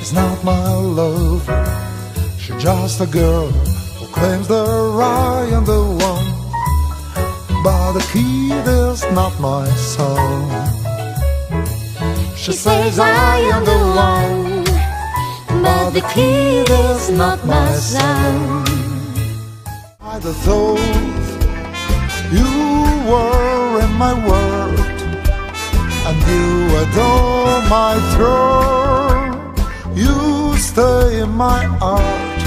is not my love. She's just a girl who claims the right and the one, but the kid is not my son. She says I am the one, but the kid is not my son. I thought you were in my world, and you adore my throne. You stay in my heart,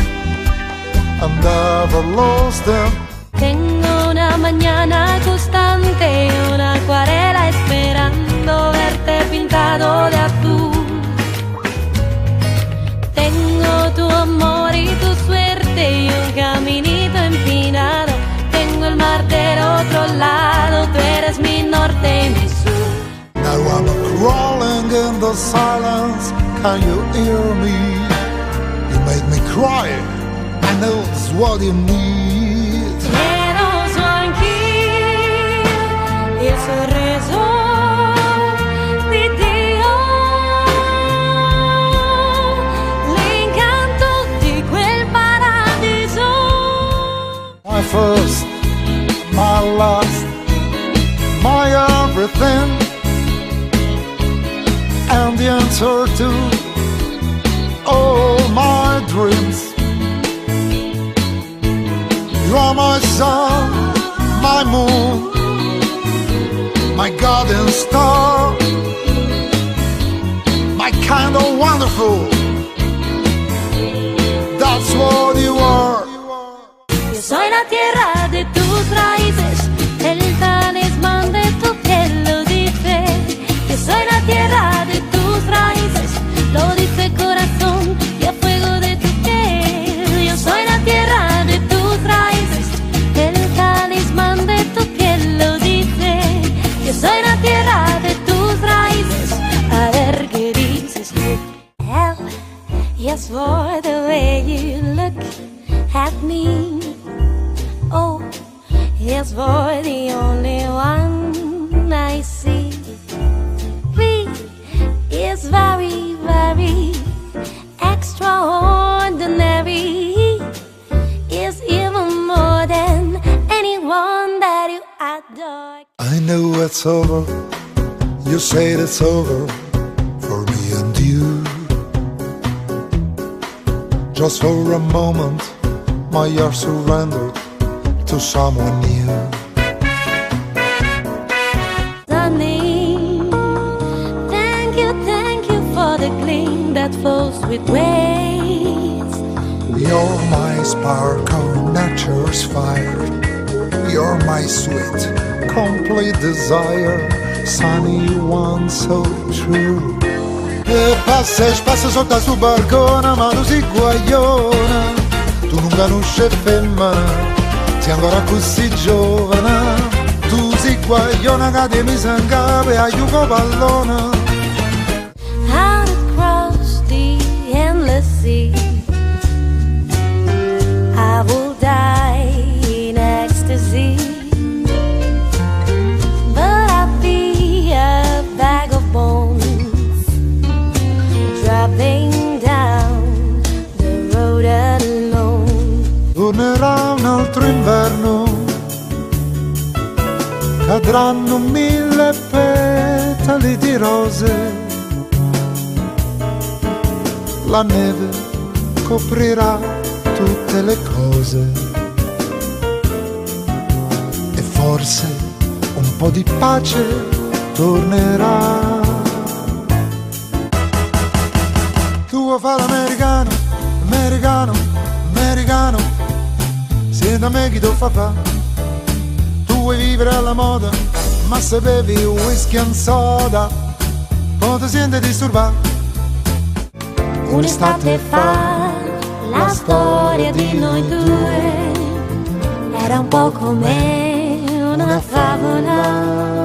and never lost them. Tengo una mañana constante, una acuarela esperando verte pintado de azul. Tengo tu amor y tu suerte y un caminito empinado. Tengo el mar del otro lado, tú eres mi norte y mi sur. Now I'm crawling in the silence, can you hear me? You made me cry, I know it's what you need. Ero anch'io il sorriso di Dio, l'incanto di quel paradiso. My first, my last, my everything, and the answer to all my dreams. You are my sun, my moon, my golden star, my kind of wonderful. That's what you are. Yo soy la tierra de tus raíces, el talismán de tu piel lo dice. Yo soy la tierra de tus raíces, lo dice el corazón y a fuego de tu piel. Yo soy la tierra de tus raíces, el talismán de tu piel lo dice. Yo soy la tierra de tus raíces, a ver qué dices. Hell, yes, for the way you look at me. Oh, yes, for the only one I see. We is very, very extraordinary. Is even more than anyone that you adore. I know it's over, you said it's over for me and you. Just for a moment, my heart surrendered to someone new. Sunny, thank you for the gleam that flows with waves. You're my sparkle, nature's fire. You're my sweet, complete desire. Sunny one so true. E passa sotto su barcona, ma tu sei guagliona. Tu non conosci femmina, sei ancora così giovane. Tu sei guagliona che ti mi sangabe a Yugo pallona. Out across the endless sea, I will die in ecstasy. But I'll be a bag of bones dropping down the road alone. Tornerà un altro inverno, cadranno 1000 petali di rose. La neve coprirà tutte le cose e forse un po' di pace tornerà. Tu vuoi fare americano, americano, americano, se da me chi tu fa. Tu vuoi vivere alla moda, ma se bevi whisky and soda, poi ti senti disturbato. Un'estate fa, la storia di noi due era un po' come una favola.